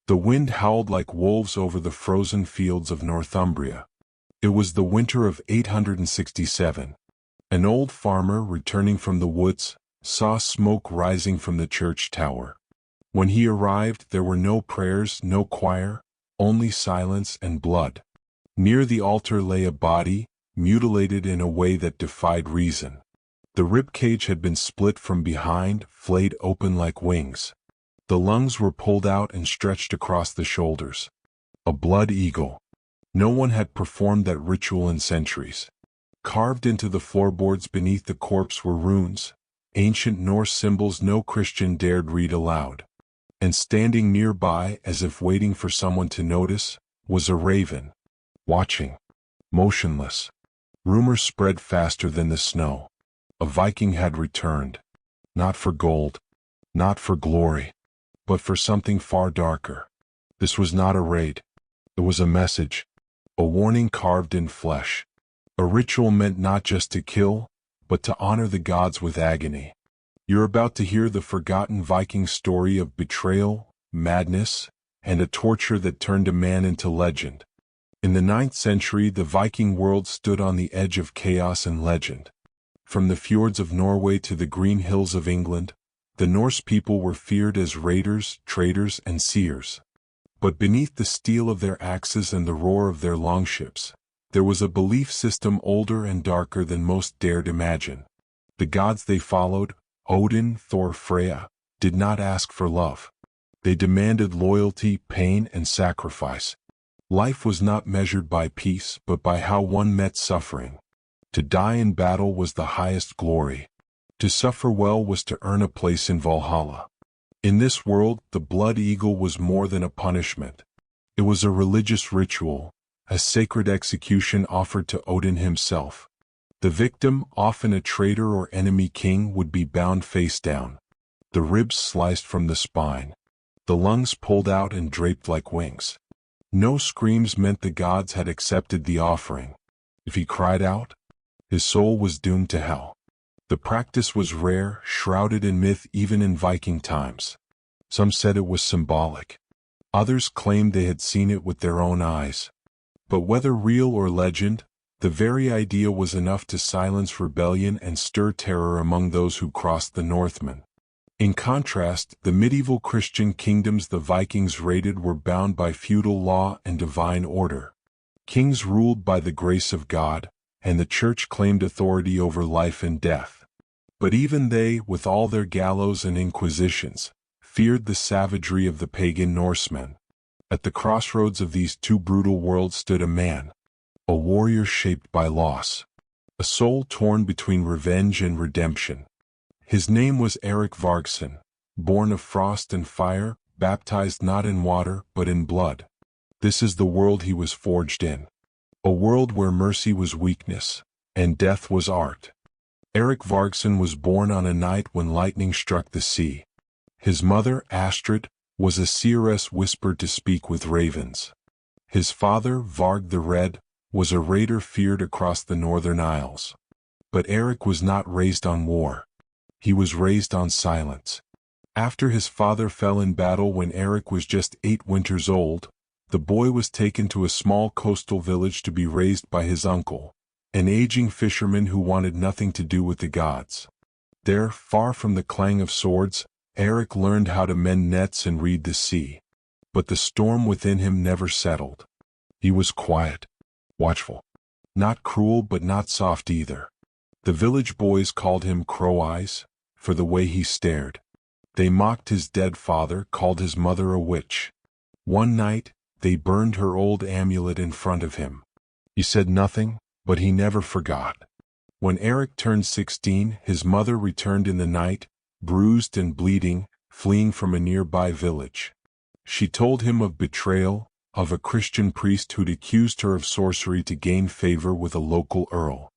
The wind howled like wolves over the frozen fields of Northumbria. It was the winter of 867. An old farmer returning from the woods saw smoke rising from the church tower. When he arrived, there were no prayers, no choir, only silence and blood. Near the altar lay a body, mutilated in a way that defied reason. The ribcage had been split from behind, flayed open like wings. The lungs were pulled out and stretched across the shoulders. A blood eagle. No one had performed that ritual in centuries. Carved into the floorboards beneath the corpse were runes, ancient Norse symbols no Christian dared read aloud. And standing nearby, as if waiting for someone to notice, was a raven. Watching. Motionless. Rumors spread faster than the snow. A Viking had returned. Not for gold. Not for glory. But for something far darker. This was not a raid. It was a message. A warning carved in flesh. A ritual meant not just to kill, but to honor the gods with agony. You're about to hear the forgotten Viking story of betrayal, madness, and a torture that turned a man into legend. In the 9th century, the Viking world stood on the edge of chaos and legend. From the fjords of Norway to the green hills of England, the Norse people were feared as raiders, traders, and seers. But beneath the steel of their axes and the roar of their longships, there was a belief system older and darker than most dared imagine. The gods they followed, Odin, Thor, Freya, did not ask for love. They demanded loyalty, pain, and sacrifice. Life was not measured by peace, but by how one met suffering. To die in battle was the highest glory. To suffer well was to earn a place in Valhalla. In this world, the blood eagle was more than a punishment. It was a religious ritual, a sacred execution offered to Odin himself. The victim, often a traitor or enemy king, would be bound face down. The ribs sliced from the spine. The lungs pulled out and draped like wings. No screams meant the gods had accepted the offering. If he cried out, his soul was doomed to hell. The practice was rare, shrouded in myth even in Viking times. Some said it was symbolic. Others claimed they had seen it with their own eyes. But whether real or legend, the very idea was enough to silence rebellion and stir terror among those who crossed the Northman. In contrast, the medieval Christian kingdoms the Vikings raided were bound by feudal law and divine order. Kings ruled by the grace of God, and the church claimed authority over life and death. But even they, with all their gallows and inquisitions, feared the savagery of the pagan Norsemen. At the crossroads of these two brutal worlds stood a man, a warrior shaped by loss, a soul torn between revenge and redemption. His name was Erik Vargson, born of frost and fire, baptized not in water but in blood. This is the world he was forged in. A world where mercy was weakness, and death was art. Erik Vargson was born on a night when lightning struck the sea. His mother, Astrid, was a seeress whispered to speak with ravens. His father, Varg the Red, was a raider feared across the northern isles. But Erik was not raised on war. He was raised on silence. After his father fell in battle when Erik was just 8 winters old, the boy was taken to a small coastal village to be raised by his uncle, an aging fisherman who wanted nothing to do with the gods. There, far from the clang of swords, Erik learned how to mend nets and read the sea. But the storm within him never settled. He was quiet, watchful. Not cruel but not soft either. The village boys called him Crow Eyes, for the way he stared. They mocked his dead father, called his mother a witch. One night, they burned her old amulet in front of him. He said nothing, but he never forgot. When Erik turned 16, his mother returned in the night, bruised and bleeding, fleeing from a nearby village. She told him of betrayal, of a Christian priest who'd accused her of sorcery to gain favor with a local earl.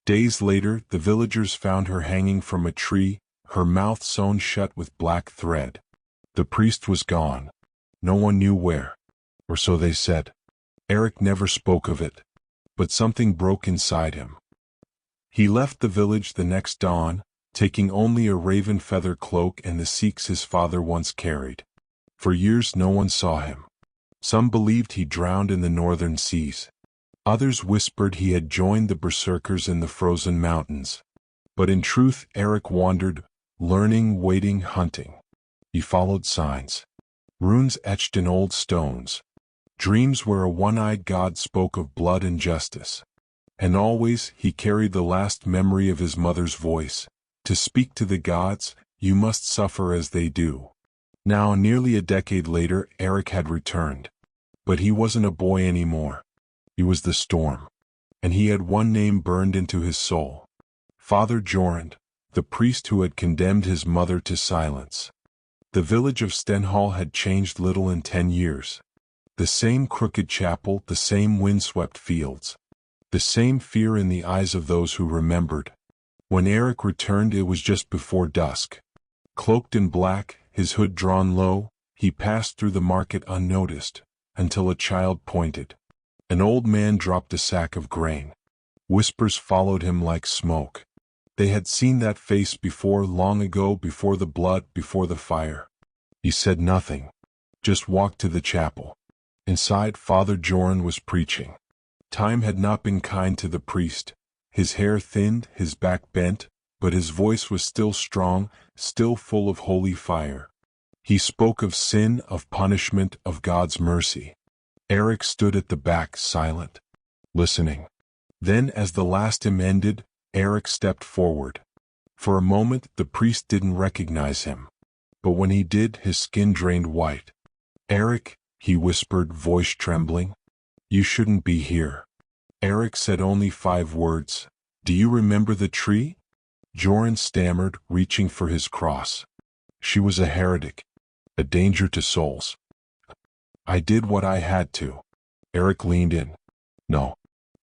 Days later, the villagers found her hanging from a tree, her mouth sewn shut with black thread. The priest was gone. No one knew where. Or so they said. Erik never spoke of it. But something broke inside him. He left the village the next dawn, taking only a raven feather cloak and the seeks his father once carried. For years no one saw him. Some believed he drowned in the northern seas. Others whispered he had joined the berserkers in the frozen mountains. But in truth, Erik wandered, learning, waiting, hunting. He followed signs. Runes etched in old stones. Dreams where a one-eyed god spoke of blood and justice. And always he carried the last memory of his mother's voice. To speak to the gods, you must suffer as they do. Now, nearly a decade later, Erik had returned. But he wasn't a boy anymore. He was the storm. And he had one name burned into his soul. Father Jorund, the priest who had condemned his mother to silence. The village of Stenhall had changed little in 10 years. The same crooked chapel, the same windswept fields. The same fear in the eyes of those who remembered. When Erik returned, it was just before dusk. Cloaked in black, his hood drawn low, he passed through the market unnoticed, until a child pointed. An old man dropped a sack of grain. Whispers followed him like smoke. They had seen that face before, long ago, before the blood, before the fire. He said nothing, just walked to the chapel. Inside, Father Jorund was preaching. Time had not been kind to the priest. His hair thinned, his back bent, but his voice was still strong, still full of holy fire. He spoke of sin, of punishment, of God's mercy. Erik stood at the back, silent, listening. Then, as the last hymn ended, Erik stepped forward. For a moment, the priest didn't recognize him. But when he did, his skin drained white. "Erik," he whispered, voice trembling. "You shouldn't be here." Erik said only 5 words. "Do you remember the tree?" Jorund stammered, reaching for his cross. "She was a heretic, a danger to souls. I did what I had to." Erik leaned in. "No,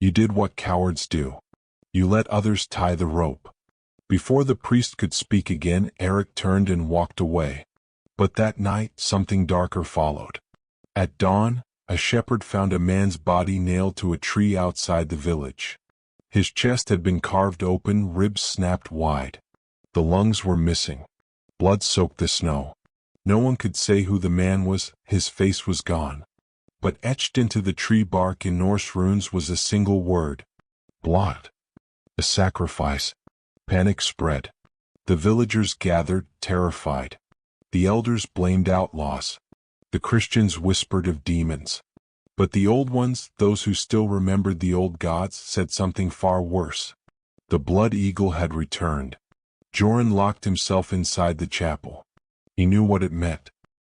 you did what cowards do. You let others tie the rope." Before the priest could speak again, Erik turned and walked away. But that night, something darker followed. At dawn, a shepherd found a man's body nailed to a tree outside the village. His chest had been carved open, ribs snapped wide. The lungs were missing. Blood soaked the snow. No one could say who the man was, his face was gone. But etched into the tree bark in Norse runes was a single word: blood. A sacrifice. Panic spread. The villagers gathered, terrified. The elders blamed outlaws. The Christians whispered of demons. But the old ones, those who still remembered the old gods, said something far worse. The blood eagle had returned. Jorund locked himself inside the chapel. He knew what it meant.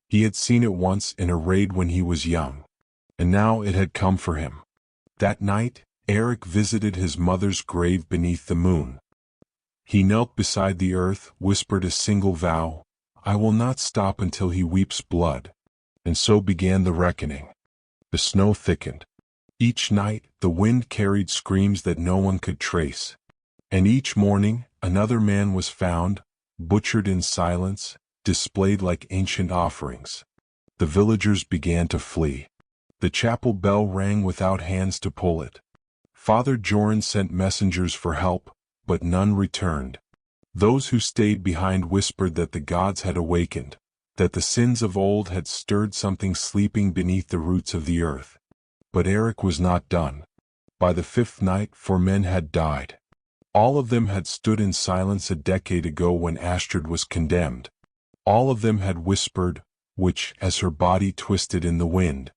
He had seen it once in a raid when he was young. And now it had come for him. That night, Erik visited his mother's grave beneath the moon. He knelt beside the earth, whispered a single vow: "I will not stop until he weeps blood." And so began the reckoning. The snow thickened. Each night, the wind carried screams that no one could trace. And each morning, another man was found, butchered in silence, displayed like ancient offerings. The villagers began to flee. The chapel bell rang without hands to pull it. Father Jorund sent messengers for help, but none returned. Those who stayed behind whispered that the gods had awakened, that the sins of old had stirred something sleeping beneath the roots of the earth. But Erik was not done. By the 5th night, 4 men had died. All of them had stood in silence a decade ago when Astrid was condemned. All of them had whispered, which, as her body twisted in the wind.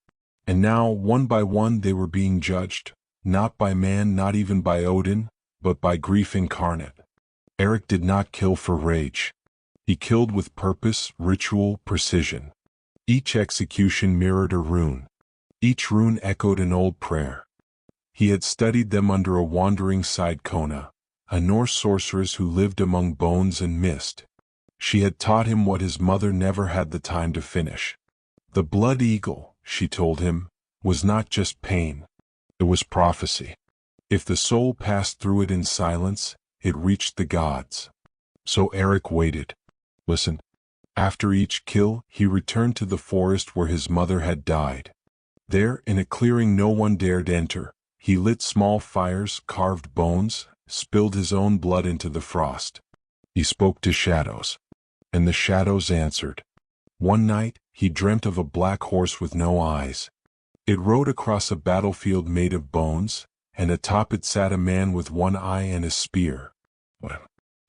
And now, one by one, they were being judged, not by man, not even by Odin, but by grief incarnate. Erik did not kill for rage. He killed with purpose, ritual, precision. Each execution mirrored a rune. Each rune echoed an old prayer. He had studied them under a wandering side Kona, a Norse sorceress who lived among bones and mist. She had taught him what his mother never had the time to finish. The blood eagle, she told him, was not just pain. It was prophecy. If the soul passed through it in silence, it reached the gods. So Erik waited. Listen. After each kill, he returned to the forest where his mother had died. There, in a clearing no one dared enter, he lit small fires, carved bones, spilled his own blood into the frost. He spoke to shadows. And the shadows answered. One night, he dreamt of a black horse with no eyes. It rode across a battlefield made of bones, and atop it sat a man with one eye and a spear.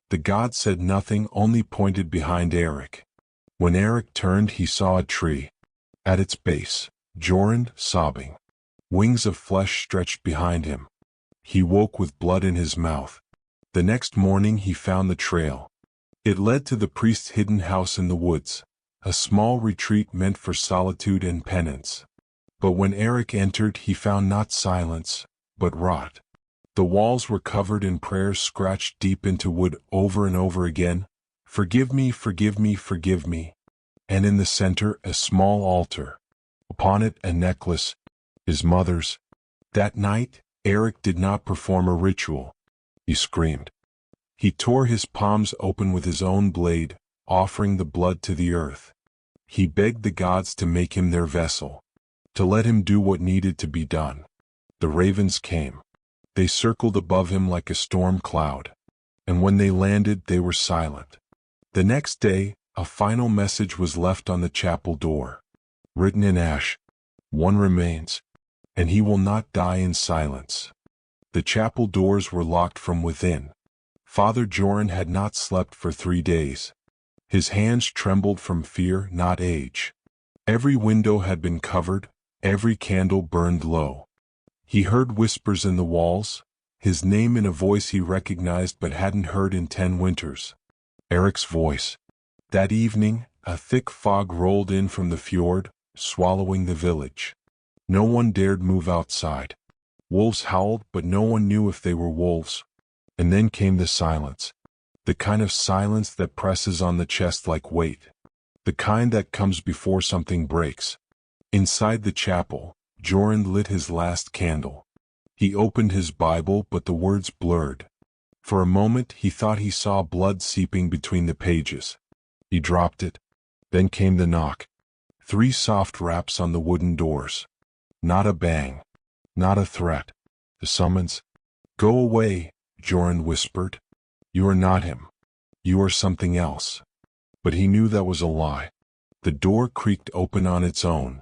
The god said nothing, only pointed behind Erik. When Erik turned, he saw a tree. At its base, Jorund, sobbing. Wings of flesh stretched behind him. He woke with blood in his mouth. The next morning he found the trail. It led to the priest's hidden house in the woods, a small retreat meant for solitude and penance. But when Erik entered, he found not silence, but rot. The walls were covered in prayers scratched deep into wood over and over again. Forgive me, forgive me, forgive me. And in the center, a small altar. Upon it, a necklace, his mother's. That night, Erik did not perform a ritual. He screamed. He tore his palms open with his own blade, offering the blood to the earth. He begged the gods to make him their vessel, to let him do what needed to be done. The ravens came. They circled above him like a storm cloud, and when they landed, they were silent. The next day, a final message was left on the chapel door. Written in ash, one remains, and he will not die in silence. The chapel doors were locked from within. Father Jorund had not slept for 3 days. His hands trembled from fear, not age. Every window had been covered, every candle burned low. He heard whispers in the walls, his name in a voice he recognized but hadn't heard in 10 winters. Erik's voice. That evening, a thick fog rolled in from the fjord, swallowing the village. No one dared move outside. Wolves howled, but no one knew if they were wolves. And then came the silence. The kind of silence that presses on the chest like weight. The kind that comes before something breaks. Inside the chapel, Jorund lit his last candle. He opened his Bible, but the words blurred. For a moment he thought he saw blood seeping between the pages. He dropped it. Then came the knock. 3 soft raps on the wooden doors. Not a bang. Not a threat. The summons. Go away, Jorund whispered. You are not him. You are something else. But he knew that was a lie. The door creaked open on its own.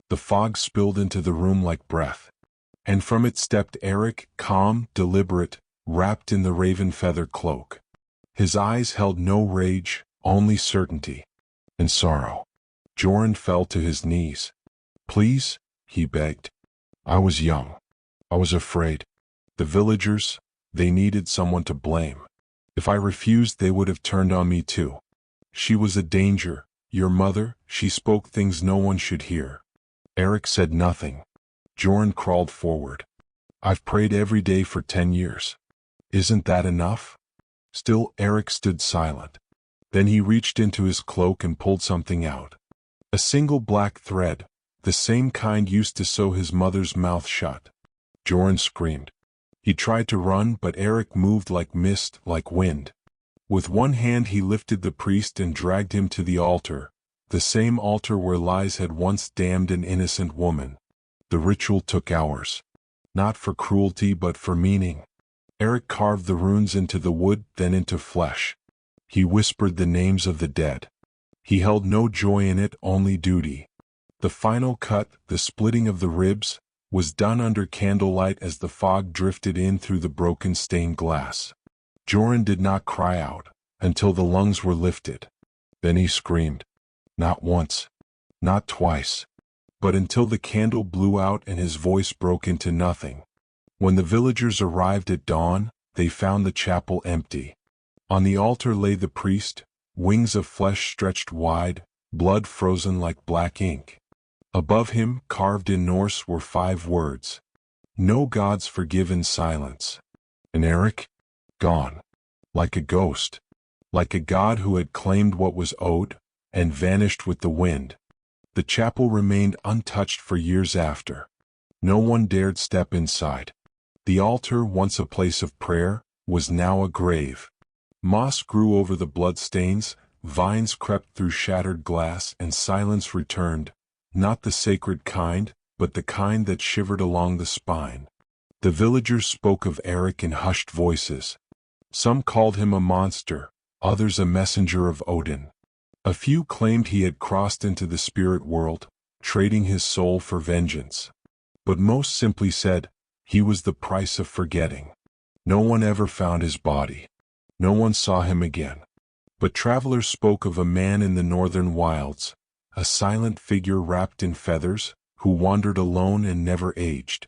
The fog spilled into the room like breath. And from it stepped Erik, calm, deliberate, wrapped in the raven feather cloak. His eyes held no rage, only certainty. And sorrow. Jorund fell to his knees. Please, he begged. I was young. I was afraid. The villagers, they needed someone to blame. If I refused, they would have turned on me too. She was a danger. Your mother, she spoke things no one should hear. Erik said nothing. Jorund crawled forward. I've prayed every day for 10 years. Isn't that enough? Still, Erik stood silent. Then he reached into his cloak and pulled something out. A single black thread, the same kind used to sew his mother's mouth shut. Jorund screamed. He tried to run, but Erik moved like mist, like wind. With one hand he lifted the priest and dragged him to the altar, the same altar where lies had once damned an innocent woman. The ritual took hours. Not for cruelty but for meaning. Erik carved the runes into the wood, then into flesh. He whispered the names of the dead. He held no joy in it, only duty. The final cut, the splitting of the ribs, was done under candlelight as the fog drifted in through the broken stained glass. Jorund did not cry out, until the lungs were lifted. Then he screamed. Not once, not twice, but until the candle blew out and his voice broke into nothing. When the villagers arrived at dawn, they found the chapel empty. On the altar lay the priest, wings of flesh stretched wide, blood frozen like black ink. Above him, carved in Norse, were 5 words. No gods forgive in silence. And Erik? Gone. Like a ghost. Like a god who had claimed what was owed, and vanished with the wind. The chapel remained untouched for years after. No one dared step inside. The altar, once a place of prayer, was now a grave. Moss grew over the bloodstains, vines crept through shattered glass, and silence returned, not the sacred kind, but the kind that shivered along the spine. The villagers spoke of Erik in hushed voices. Some called him a monster, others a messenger of Odin. A few claimed he had crossed into the spirit world, trading his soul for vengeance. But most simply said, he was the price of forgetting. No one ever found his body. No one saw him again. But travelers spoke of a man in the northern wilds, a silent figure wrapped in feathers, who wandered alone and never aged.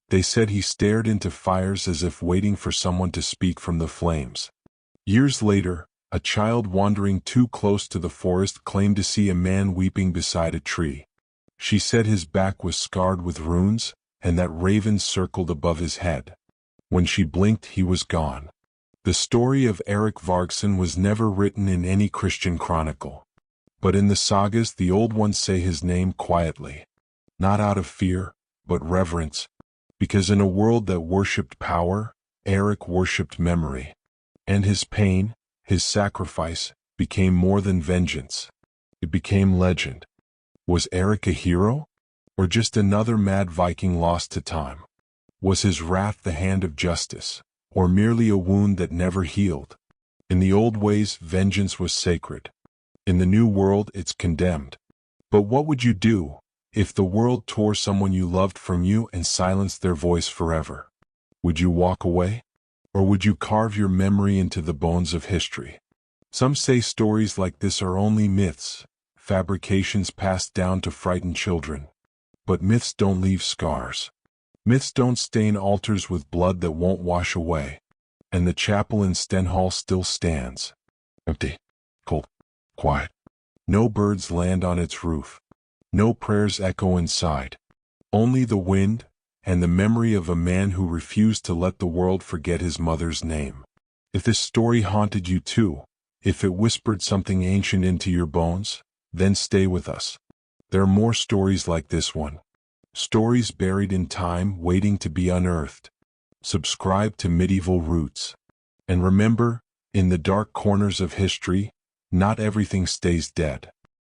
They said he stared into fires as if waiting for someone to speak from the flames. Years later, a child wandering too close to the forest claimed to see a man weeping beside a tree. She said his back was scarred with runes, and that ravens circled above his head. When she blinked, he was gone. The story of Erik Vargson was never written in any Christian chronicle. But in the sagas, the old ones say his name quietly. Not out of fear, but reverence. Because in a world that worshipped power, Erik worshipped memory. And his pain, his sacrifice, became more than vengeance. It became legend. Was Erik a hero? Or just another mad Viking lost to time? Was his wrath the hand of justice, or merely a wound that never healed? In the old ways, vengeance was sacred. In the new world, it's condemned. But what would you do if the world tore someone you loved from you and silenced their voice forever? Would you walk away? Or would you carve your memory into the bones of history? Some say stories like this are only myths, fabrications passed down to frighten children. But myths don't leave scars. Myths don't stain altars with blood that won't wash away. And the chapel in Stenhall still stands. Empty, cold, quiet. No birds land on its roof. No prayers echo inside. Only the wind, and the memory of a man who refused to let the world forget his mother's name. If this story haunted you too, if it whispered something ancient into your bones, then stay with us. There are more stories like this one. Stories buried in time waiting to be unearthed. Subscribe to Medieval Roots. And remember, in the dark corners of history, not everything stays dead.